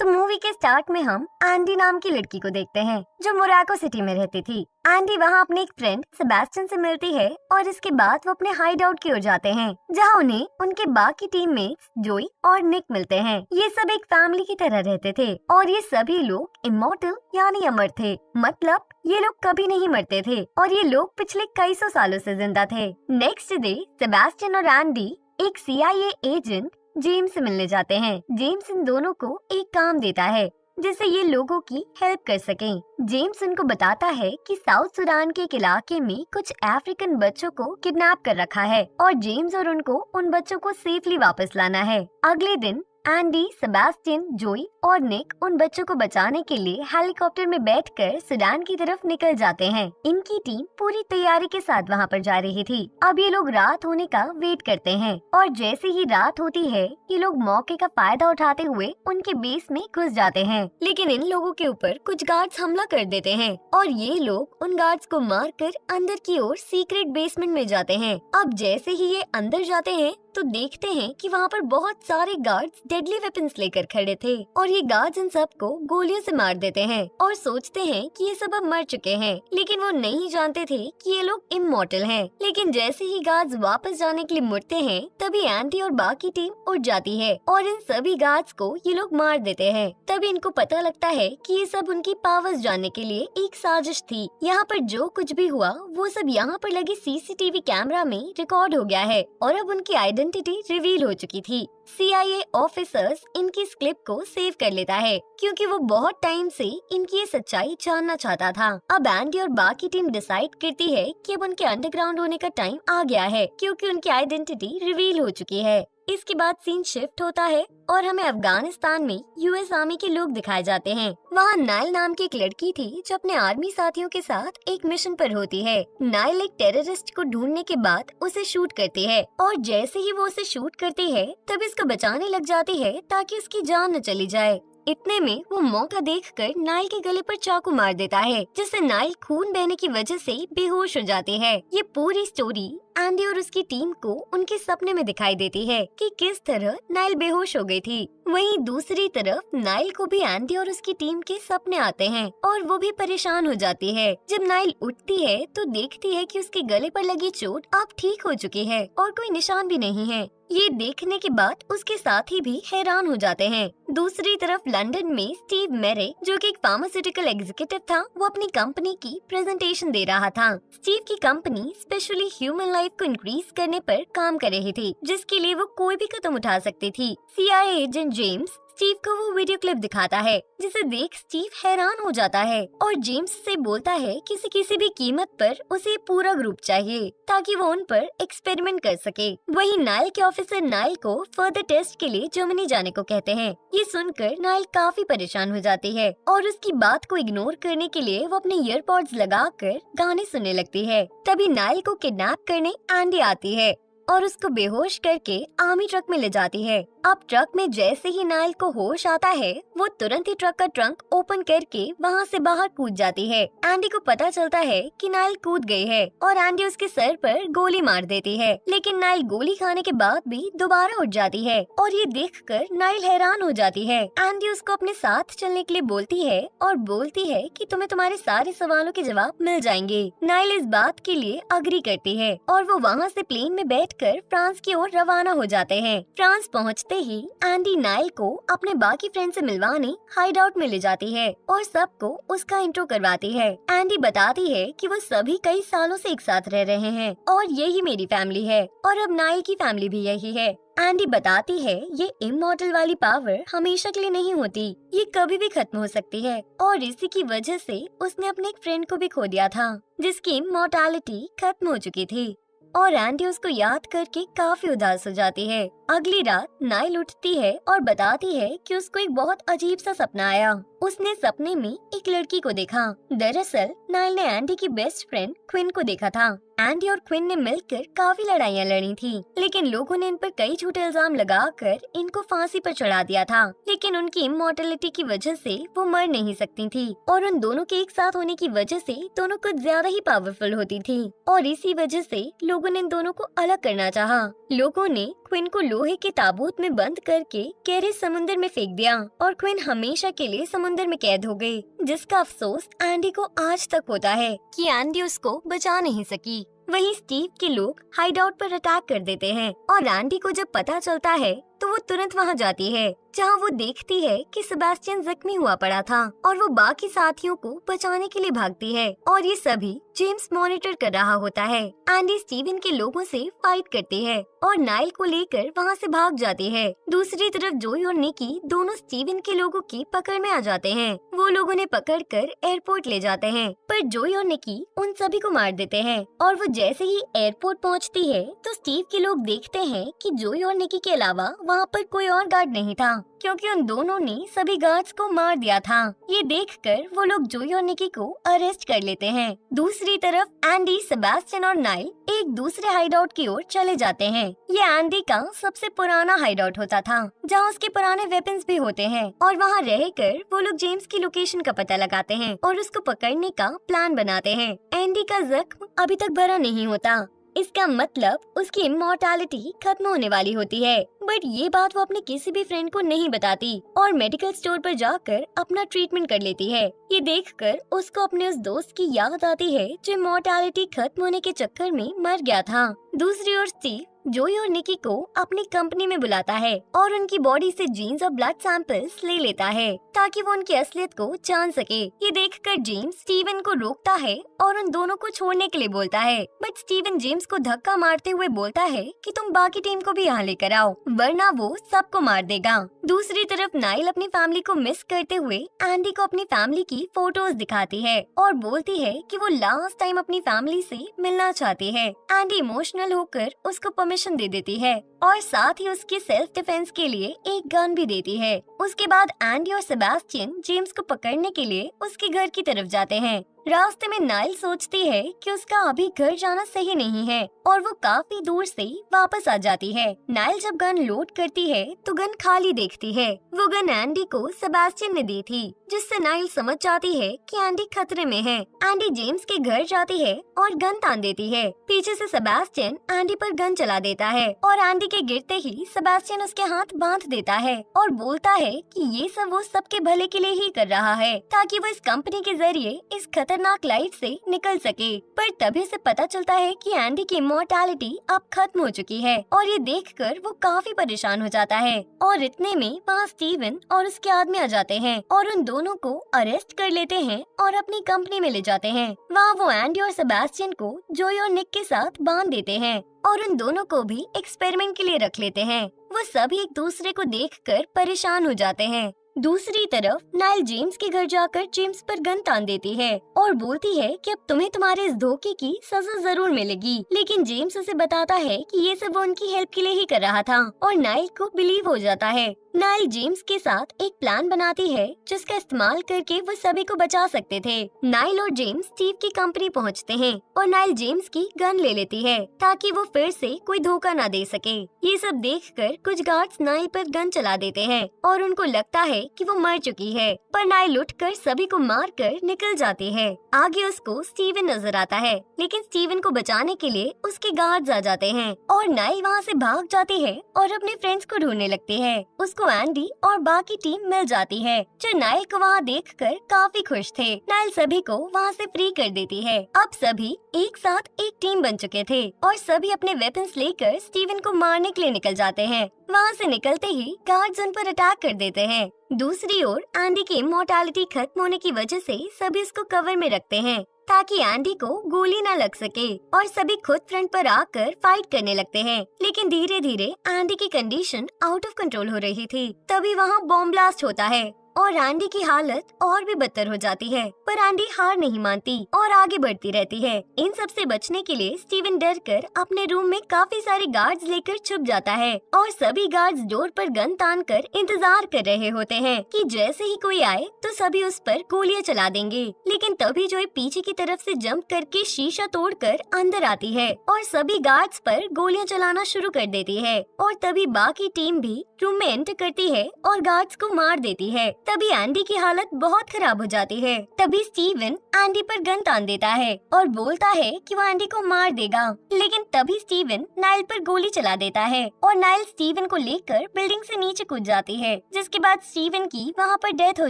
तो मूवी के स्टार्ट में हम एंडी नाम की लड़की को देखते हैं जो मोराको सिटी में रहती थी। एंडी वहाँ अपने एक फ्रेंड सेबेस्टियन से मिलती है और इसके बाद वो अपने हाइड आउट की ओर जाते हैं जहाँ उन्हें उनके बाकी टीममेट्स जोई और निक मिलते हैं। ये सब एक फैमिली की तरह रहते थे और ये सभी लोग इमॉर्टल यानी अमर थे। मतलब ये लोग कभी नहीं मरते थे और ये लोग पिछले कई सौ सालों से जिंदा थे। नेक्स्ट डे सेबेस्टियन और एंडी एक CIA एजेंट जेम्स से मिलने जाते हैं। जेम्स इन दोनों को एक काम देता है जिससे ये लोगों की हेल्प कर सकें। जेम्स उनको बताता है कि साउथ सुडान के एक इलाके में कुछ अफ्रीकन बच्चों को किडनैप कर रखा है और जेम्स और उनको उन बच्चों को सेफली वापस लाना है। अगले दिन एंडी, सेबेस्टियन, जोई और निक उन बच्चों को बचाने के लिए हेलीकॉप्टर में बैठकर सुडान की तरफ निकल जाते हैं। इनकी टीम पूरी तैयारी के साथ वहां पर जा रही थी। अब ये लोग रात होने का वेट करते हैं और जैसे ही रात होती है ये लोग मौके का फायदा उठाते हुए उनके बेस में घुस जाते हैं। लेकिन इन लोगों के ऊपर कुछ गार्ड्स हमला कर देते हैं और ये लोग उन गार्ड्स को मारकर अंदर की ओर सीक्रेट बेसमेंट में जाते हैं। अब जैसे ही ये अंदर जाते हैं तो देखते हैं कि वहाँ पर बहुत सारे गार्ड्स डेडली वेपन्स लेकर खड़े थे और ये गार्ड्स इन सब को गोलियों से मार देते हैं और सोचते हैं कि ये सब अब मर चुके हैं। लेकिन वो नहीं जानते थे कि ये लोग इमॉर्टल हैं। लेकिन जैसे ही गार्ड्स वापस जाने के लिए मुड़ते हैं तभी एंटी और बाकी टीम उठ जाती है और इन सभी गार्ड्स को ये लोग मार देते हैं। तभी इनको पता लगता है कि ये सब उनकी पावर्स जानने के लिए एक साजिश थी। यहाँ पर जो कुछ भी हुआ वो सब यहाँ पर लगे CCTV कैमरा में रिकॉर्ड हो गया है और अब उनकी आइडेंटिटी रिवील हो चुकी थी। CIA ऑफिसर्स इनकी इस क्लिप को सेव कर लेता है क्योंकि वो बहुत टाइम से इनकी ये सच्चाई जानना चाहता था। अब एंडी और बाकी टीम डिसाइड करती है कि अब उनके अंडरग्राउंड होने का टाइम आ गया है क्योंकि उनकी आइडेंटिटी रिवील हो चुकी है। इसके बाद सीन शिफ्ट होता है और हमें अफगानिस्तान में US आर्मी के लोग दिखाए जाते हैं। वहाँ नाइल नाम की एक लड़की थी जो अपने आर्मी साथियों के साथ एक मिशन पर होती है। नाइल एक टेररिस्ट को ढूंढने के बाद उसे शूट करती है और जैसे ही वो उसे शूट करती है तब इसको बचाने लग जाती है ताकि उसकी जान न चली जाए। इतने में वो मौका देखकर नाइल के गले पर चाकू मार देता है जिससे नाइल खून बहने की वजह से बेहोश हो जाती है। ये पूरी स्टोरी एंडी और उसकी टीम को उनके सपने में दिखाई देती है कि किस तरह नाइल बेहोश हो गई थी। वहीं दूसरी तरफ नाइल को भी एंडी और उसकी टीम के सपने आते हैं और वो भी परेशान हो जाती है। जब नाइल उठती है तो देखती है कि उसके गले पर लगी चोट अब ठीक हो चुकी है और कोई निशान भी नहीं है। ये देखने के बाद उसके साथी भी हैरान हो जाते हैं। दूसरी तरफ लंदन में स्टीव मेरे जो कि एक फार्मास्यूटिकल एग्जीक्यूटिव था वो अपनी कंपनी की प्रेजेंटेशन दे रहा था। स्टीव की कंपनी स्पेशली ह्यूमन लाइफ को इंक्रीज करने पर काम कर रही थी जिसके लिए वो कोई भी कदम उठा सकती थी। CIA एजेंट जेम्स स्टीव को वो वीडियो क्लिप दिखाता है जिसे देख स्टीव हैरान हो जाता है और जेम्स से बोलता है कि किसी भी कीमत पर उसे पूरा ग्रुप चाहिए ताकि वो उन पर एक्सपेरिमेंट कर सके। वहीं नाइल के ऑफिसर नाइल को फर्दर टेस्ट के लिए जर्मनी जाने को कहते हैं। ये सुनकर नाइल काफी परेशान हो जाती है और उसकी बात को इग्नोर करने के लिए वो अपने ईयरपॉड्स लगाकर गाने सुनने लगती है। तभी नाइल को किडनैप करने एंडी आती है और उसको बेहोश करके आर्मी ट्रक में ले जाती है। अब ट्रक में जैसे ही नाइल को होश आता है वो तुरंत ही ट्रक का ट्रंक ओपन करके वहाँ से बाहर कूद जाती है। एंडी को पता चलता है कि नाइल कूद गई है और एंडी उसके सर पर गोली मार देती है। लेकिन नाइल गोली खाने के बाद भी दोबारा उठ जाती है और ये देखकर नाइल हैरान हो जाती है। एंडी उसको अपने साथ चलने के लिए बोलती है और बोलती है कि तुम्हें तुम्हारे सारे सवालों के जवाब मिल जाएंगे। नाइल इस बात के लिए अग्री करती है और वो वहाँ से प्लेन में बैठकर फ्रांस की ओर रवाना हो जाते हैं। फ्रांस पहुँचते ही एंडी नाइल को अपने बाकी फ्रेंड से मिलवाने हाइड आउट में ले जाती है और सबको उसका इंट्रो करवाती है। एंडी बताती है कि वो सभी कई सालों से एक साथ रह रहे हैं और यही मेरी फैमिली है और अब नाइल की फैमिली भी यही है। एंडी बताती है ये इमॉर्टल वाली पावर हमेशा के लिए नहीं होती, ये कभी भी खत्म हो सकती है और इसी की वजह से उसने अपने एक फ्रेंड को भी खो दिया था जिसकी इमॉर्टैलिटी खत्म हो चुकी थी और एंडी उसको याद करके काफी उदास हो जाती है। अगली रात नाइल उठती है और बताती है कि उसको एक बहुत अजीब सा सपना आया। उसने सपने में एक लड़की को देखा। दरअसल नाइल ने एंडी की बेस्ट फ्रेंड क्विन को देखा था। एंडी और क्विन ने मिलकर काफी लड़ाइयाँ लड़ी थी लेकिन लोगों ने इन पर कई झूठे इल्जाम लगाकर इनको फांसी पर चढ़ा दिया था। लेकिन उनकी इमॉर्टलिटी की वजह से वो मर नहीं सकती थी और उन दोनों के एक साथ होने की वजह से दोनों कुछ ज्यादा ही पावरफुल होती थी और इसी वजह से लोगों ने इन दोनों को अलग करना चाहा। लोगों ने क्विन को लोहे के ताबूत में बंद करके गहरे समुद्र में फेंक दिया और क्विन हमेशा के लिए समुद्र में कैद हो गई, जिसका अफसोस एंडी को आज तक होता है कि एंडी उसको बचा नहीं सकी। वहीं स्टीव के लोग हाइडआउट पर अटैक कर देते हैं और एंडी को जब पता चलता है तो वो तुरंत वहां जाती है, जहां वो देखती है कि सेबेस्टियन जख्मी हुआ पड़ा था और वो बाकी साथियों को बचाने के लिए भागती है और ये सभी जेम्स मॉनिटर कर रहा होता है। एंडी स्टीवन के लोगों से फाइट करती है और नाइल को लेकर वहां से भाग जाती है। दूसरी तरफ जोई और निकी दोनों स्टीवन के लोगों की पकड़ में आ जाते हैं। वो लोग उन्हें पकड़कर एयरपोर्ट ले जाते हैं, पर जोई और निकी उन सभी को मार देते हैं और वो जैसे ही एयरपोर्ट पहुंचती है तो स्टीव के लोग देखते हैं कि जोई और निकी के अलावा वहाँ पर कोई और गार्ड नहीं था, क्योंकि उन दोनों ने सभी गार्ड्स को मार दिया था। ये देखकर वो लोग जोई और निकी को अरेस्ट कर लेते हैं। दूसरी तरफ एंडी, सेबेस्टियन और नाइल एक दूसरे हाइडआउट की ओर चले जाते हैं। ये एंडी का सबसे पुराना हाइडआउट होता था, जहाँ उसके पुराने वेपन्स भी होते हैं और वहाँ रहकर वो लोग जेम्स की लोकेशन का पता लगाते हैं और उसको पकड़ने का प्लान बनाते हैं। एंडी का जख्म अभी तक भरा नहीं होता, इसका मतलब उसकी इमॉर्टैलिटी खत्म होने वाली होती है, बट ये बात वो अपने किसी भी फ्रेंड को नहीं बताती और मेडिकल स्टोर पर जाकर अपना ट्रीटमेंट कर लेती है। ये देखकर उसको अपने उस दोस्त की याद आती है जो इमॉर्टैलिटी खत्म होने के चक्कर में मर गया था। दूसरी ओर स्टीव जोई और निकी को अपनी कंपनी में बुलाता है और उनकी बॉडी से जीन्स और ब्लड सैंपल्स ले लेता है ताकि वो उनकी असलियत को जान सके। ये देखकर जेम्स स्टीवन को रोकता है और उन दोनों को छोड़ने के लिए बोलता है, बट स्टीवन जेम्स को धक्का मारते हुए बोलता है कि तुम बाकी टीम को भी यहाँ लेकर आओ, वरना वो सबको मार देगा। दूसरी तरफ नाइल अपनी फैमिली को मिस करते हुए एंडी को अपनी फैमिली की फोटोज दिखाती है और बोलती है कि वो लास्ट टाइम अपनी फैमिली से मिलना चाहती है। एंडी इमोशनल होकर उसको परमिशन दे देती है और साथ ही उसके सेल्फ डिफेंस के लिए एक गन भी देती है। उसके बाद एंडी और सेबेस्टियन जेम्स को पकड़ने के लिए उसके घर की तरफ जाते हैं। रास्ते में नाइल सोचती है कि उसका अभी घर जाना सही नहीं है और वो काफी दूर से वापस आ जाती है। नाइल जब गन लोड करती है तो गन खाली देखती है। वो गन एंडी को सेबेस्टियन ने दी थी, जिससे नाइल समझ जाती है कि एंडी खतरे में है। एंडी जेम्स के घर जाती है और गन तान देती है। पीछे से सेबेस्टियन एंडी पर गन चला देता है और एंडी के गिरते ही सेबेस्टियन उसके हाथ बांध देता है और बोलता है कि ये सब वो सबके भले के लिए ही कर रहा है, ताकि वो इस कंपनी के जरिए इस खतरनाक लाइफ से निकल सके। पर तभी से पता चलता है कि एंडी की इमॉर्टैलिटी अब खत्म हो चुकी है और ये देखकर वो काफी परेशान हो जाता है। और इतने में वहाँ स्टीवन और उसके आदमी आ जाते हैं और उन दोनों को अरेस्ट कर लेते हैं और अपनी कंपनी में ले जाते हैं। वहाँ वो एंडी और सेबेस्टियन को जोई और निक के साथ बांध देते हैं और उन दोनों को भी एक्सपेरिमेंट के लिए रख लेते हैं। वो सभी एक दूसरे को देखकर परेशान हो जाते हैं। दूसरी तरफ नाइल जेम्स के घर जाकर जेम्स पर गन तान देती है और बोलती है कि अब तुम्हें तुम्हारे इस धोखे की सजा जरूर मिलेगी, लेकिन जेम्स उसे बताता है कि ये सब वो उनकी हेल्प के लिए ही कर रहा था और नाइल को बिलीव हो जाता है। नाइल जेम्स के साथ एक प्लान बनाती है जिसका इस्तेमाल करके वो सभी को बचा सकते थे। नाइल और जेम्स स्टीव की कंपनी पहुंचते हैं और नाइल जेम्स की गन ले लेती है ताकि वो फिर से कोई धोखा न दे सके। ये सब देखकर कुछ गार्ड्स नाइल पर गन चला देते हैं और उनको लगता है कि वो मर चुकी है, पर नाइल उठकर सभी को मारकर निकल जाती है। आगे उसको स्टीवन नजर आता है, लेकिन स्टीवन को बचाने के लिए उसके गार्ड्स आ जाते हैं और नाइल वहाँ से भाग जाती है और अपने फ्रेंड्स को ढूंढने लगती है। उसको एंडी और बाकी टीम मिल जाती है, जो नाइल को वहाँ देखकर काफी खुश थे। नाइल सभी को वहाँ से फ्री कर देती है। अब सभी एक साथ एक टीम बन चुके थे और सभी अपने वेपन्स लेकर स्टीवन को मारने के लिए निकल जाते हैं। वहाँ से निकलते ही गार्ड्स उन पर अटैक कर देते हैं। दूसरी ओर एंडी की इमॉर्टैलिटी खत्म होने की वजह से सभी उसको कवर में रखते हैं ताकि एंडी को गोली न लग सके और सभी खुद फ्रंट पर आकर फाइट करने लगते हैं। लेकिन धीरे धीरे एंडी की कंडीशन आउट ऑफ कंट्रोल हो रही थी। तभी वहाँ बॉम्ब ब्लास्ट होता है और एंडी की हालत और भी बदतर हो जाती है, पर एंडी हार नहीं मानती और आगे बढ़ती रहती है। इन सब से बचने के लिए स्टीवन डरकर अपने रूम में काफी सारे गार्ड्स लेकर छुप जाता है और सभी गार्ड्स डोर पर गन तानकर इंतजार कर रहे होते हैं कि जैसे ही कोई आए तो सभी उस पर गोलियां चला देंगे। लेकिन तभी जोई पीछे की तरफ से जंप करके शीशा तोड़कर अंदर आती है और सभी गार्ड्स पर गोलियां चलाना शुरू कर देती है और तभी बाकी टीम भी रूम में एंटर करती है और गार्ड्स को मार देती है। तभी एंडी की हालत बहुत खराब हो जाती है। तभी स्टीवन एंडी पर गन तान देता है और बोलता है कि वो एंडी को मार देगा, लेकिन तभी स्टीवन नाइल पर गोली चला देता है और नाइल स्टीवन को लेकर बिल्डिंग से नीचे कूद जाती है, जिसके बाद स्टीवन की वहाँ पर डेथ हो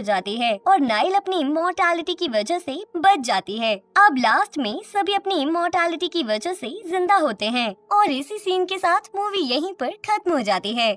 जाती है और नाइल अपनी इमॉर्टैलिटी की वजह से बच जाती है। अब लास्ट में सभी अपनी इमॉर्टैलिटी की वजह से जिंदा होते हैं और इसी सीन के साथ मूवी यहीं पर खत्म हो जाती है।